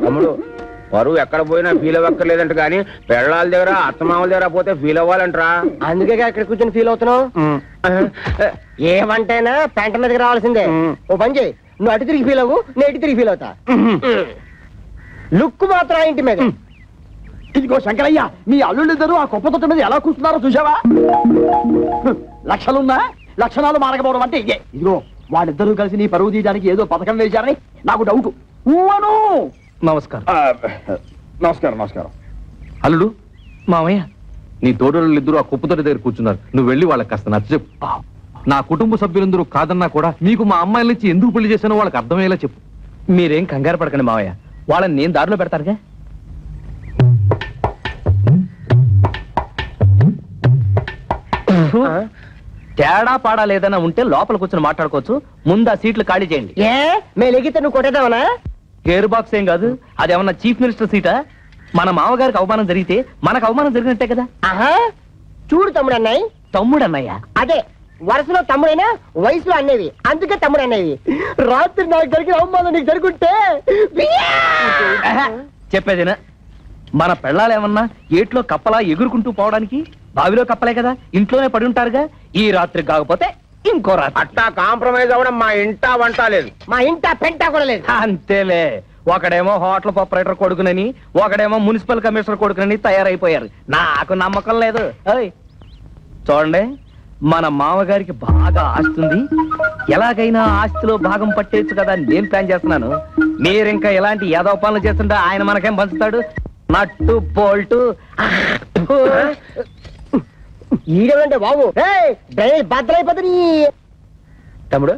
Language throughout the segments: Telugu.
తమ్ముడు పరువు ఎక్కడ పోయినా ఫీల్ అవ్వక్కర్లేదంట కానీ పెళ్ళాల దగ్గర అత్తమామల దగ్గర పోతే ఫీల్ అవ్వాలంటరా. అందుకే ఇక్కడ కూర్చొని ఫీల్ అవుతున్నావు. ఏమంటేనా పెంట మీదకి రావాల్సిందే. ఓ పని చేయి, నువ్వు అటు తిరిగి ఫీల్ అవ్వు, నేను ఇటు తిరిగి ఫీల్ అవుతా. లుక్ మాత్రం ఆ ఇంటి మీద. ఇదిగో శంకరయ్య, మీ అల్లుళ్ళిద్దరూ ఆ కుప్ప తొట్ట మీద ఎలా కూర్చున్నారో చూసావా? లక్షలున్నా లక్షణాలు మారకపోవడం అంటే ఇదే. ఇదిగో వాళ్ళిద్దరూ కలిసి నీ పరువు తీయడానికి ఏదో పథకం వేశారని నాకు డౌట్. నమస్కారం. నమస్కారం. నమస్కారం. అల్లుడు, మామయ్య, నీ తోడళ్ళిద్దరూ ఆ కుప్పతోటి దగ్గర కూర్చున్నారు. నువ్వు వెళ్ళి వాళ్ళకి కాస్త నచ్చ చెప్పు. నా కుటుంబ సభ్యులందరూ కాదన్నా కూడా మీకు మా అమ్మాయిల నుంచి ఎందుకు పెళ్లి చేశానో వాళ్ళకి అర్థమయ్యేలా చెప్పు. మీరేం కంగారు పడకండి మావయ్య, వాళ్ళని నేను దారిలో పెడతారుగా. తేడా పాడా లేదన్నా ఉంటే లోపల కూర్చొని మాట్లాడుకోవచ్చు. ముందు ఆ సీట్లు ఖాళీ చేయండి. ఏ మేము ఎగితే నువ్వు కొట్టేద్దామనా? గేర్ బాక్స్ ఏం కాదు, అదేమన్నా చీఫ్ మినిస్టర్ సీటా? మన మామగారికి అవమానం జరిగితే మనకు అవమానం జరిగినట్టే కదా. ఆహా, చూడు తమ్ముడు అన్నయ్య. తమ్ముడు అన్నయ్య అదే వరుసలో తమ్ముడైనా వయసులో అన్నేవి, అందుకే తమ్ముడు అన్నవి. రాత్రి నాకు జరిగిన అవమానం నీకు జరుగుంటే చెప్పేదినా, మన పెళ్ళాలేమన్నా ఏట్లో కప్పలా ఎగురుకుంటూ పోవడానికి బావిలో కప్పలే కదా, ఇంట్లోనే పడి ఉంటారుగా. ఈ రాత్రి కాకపోతే ఇంకో రాత్రి. అట్టా కాంప్రమైజ్ అవ్వడం మా ఇంటా వంట లేదు, మా ఇంట పెంట కూడా లేదు. అంతేలే, ఒకడేమో హోటల్ ఆపరేటర్ కొడుకునని, ఒకడేమో మున్సిపల్ కమిషనర్ కొడుకునని తయారైపోయారు. నాకు నమ్మకం లేదు. చూడండి, మన మామగారికి బాగా ఆస్తుంది, ఎలాగైనా ఆస్తిలో భాగం పట్టేయచ్చు కదా అని నేను ప్లాన్ చేస్తున్నాను. మీరింకా ఎలాంటి ఏదో పనులు చేస్తుంటే ఆయన మనకేం పంచుతాడు? నట్టు బోల్టు ఈడేమంటే బాబు భద్రైపోతుంది. తమ్ముడు,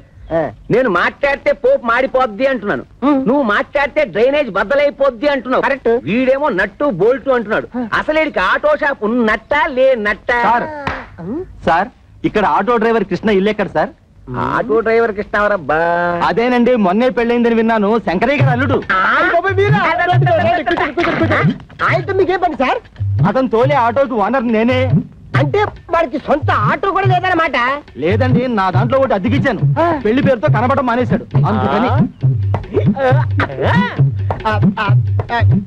నేను మాట్లాడితే పోపు మాడిపోద్ది అంటున్నాను, నువ్వు మాట్లాడితే డ్రైనేజ్ బద్దలైపోద్ది అంటున్నావు. కరెక్ట్. వీడేమో నట్టు బోల్టు అంటున్నాడు. అసలు వీడికి ఆటో షాప్ ఉన్నట్టా లేనట్టా? సార్, ఇక్కడ ఆటో డ్రైవర్ కృష్ణ ఇల్లెక్కడ సార్? ఆటో డ్రైవర్ కృష్ణవరబ్బా. అదేనండి, మొన్నే పెళ్ళైందని విన్నాను. శంకరయ్య గారు అల్లుడు. ఆయనతో మీకేం పని సార్? అతను తోలే ఆటోకి ఓనర్ నేనే. అంటే వాడికి సొంత ఆటో కూడా లేదన్నమాట? లేదండి, నా దాంట్లో ఒకటి అద్దెకిచ్చాను. పెళ్లి పేరుతో కనబడడం మానేశాడు, అందుకని.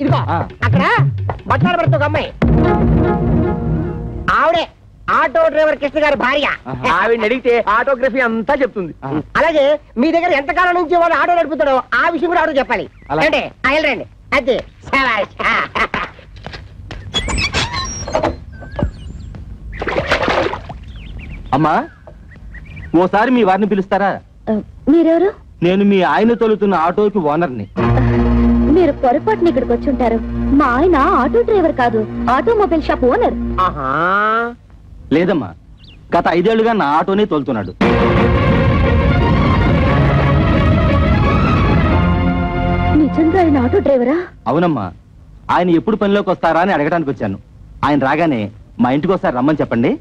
ఇదిగో అక్కడ బట్టలు పడుతూ ఒక అమ్మాయి, ఆవిడే ఆటో డ్రైవర్ కృష్ణ గారి భార్య. ఆవిడ అడిగితే ఆటోగ్రఫీ అంతా చెప్తుంది. అలాగే మీ దగ్గర ఎంతకాలం నుంచి వాళ్ళు ఆటో నడుపుతాడో ఆ విషయం కూడా ఆటో చెప్పాలి. అంటే రండి. అదే అమ్మా, ఓసారి మీ వారిని పిలుస్తారా? మీరెవరు? నేను మీ ఆయన తోలుతున్న ఆటోకి ఓనర్ని. మీరు పొరపాటున ఇక్కడికి వచ్చి ఉంటారు. మా ఆయన ఆటో డ్రైవర్ కాదు, ఆటోమొబైల్ షాప్ ఓనర్. లేదమ్మా, గత 5 ఏళ్లుగా నా ఆటోనే తోలుతున్నాడు. నిజంగా ఆయన ఆటో డ్రైవరా? అవునమ్మా, ఆయన ఎప్పుడు పనిలోకి వస్తారా అని అడగడానికి వచ్చాను. ఆయన రాగానే మా ఇంటికి ఒకసారి రమ్మని చెప్పండి.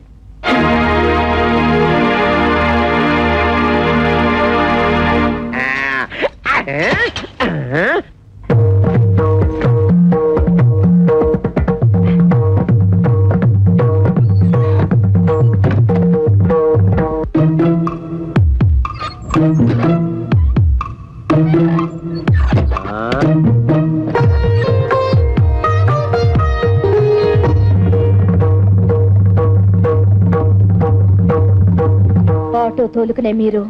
ఆటో తోలుకునే మీరు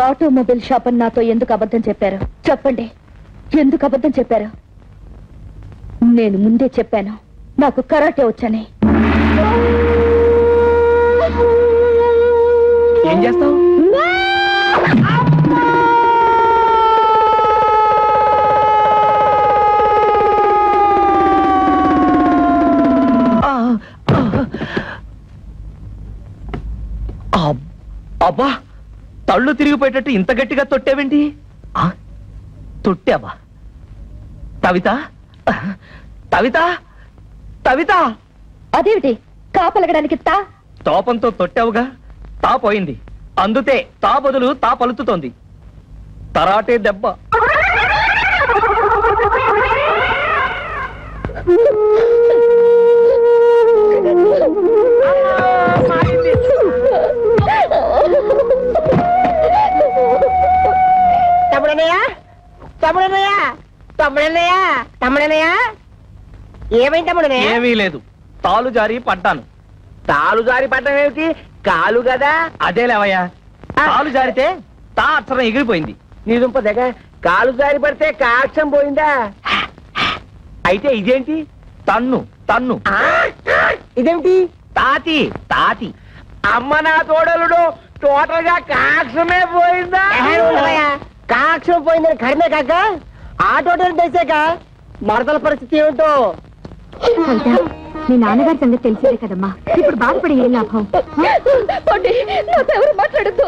ఆటోమొబైల్ షాప్ అని నాతో ఎందుకు అబద్ధం చెప్పారు? చెప్పండి, ఎందుకు అబద్ధం చెప్పారు? నేను ముందే చెప్పాను నాకు కరాటే వచ్చని. ఏం చేస్తావు? అబ్బా, తళ్ళు తిరిగిపోయేటట్టు ఇంత గట్టిగా తొట్టావేంటి? తొట్టావా? కవిత, కవిత, కవిత! అదేమిటి కాపలగడానికి? తోపంతో తొట్టావుగా, తా పోయింది. అందుతే తా బదులు తా పలుకుతోంది. తరాటే దెబ్బ. తమ్ముడన్నయ్య, తమ్ముడన్నయ్య, తమ్ముడన్నయ్య, తమ్ముడనయ్యా ఏమైంది తమ్ముడనయ్య ఏమీ లేదు, తాలు జారి పడ్డాను. తాలు జారి పడ్డం ఏమిటి? కాలు కదా. అదే లేవయ్యా, తాలు జారితే తా అక్షరం ఎగిరిపోయింది. నీ దుంప దగ్గర కాలు జారి పడితే కాక్షం పోయిందా? అయితే ఇదేంటి? తన్ను తన్ను. ఇదేమిటి తాతి తాతి. అమ్మ నా తోడలుడు, టోటల్ గా కాక్షమే పోయిందా? కాక్షం పోయిందని కర్మే కాక ఆటో తెలిసాక మరదల పరిస్థితి ఏమిటో. మీ నాన్నగారి సంగతి తెలిసేదే కదమ్మా, ఇప్పుడు బాధపడి ఏం లాభం? నాతో ఎవరు మాట్లాడద్దు,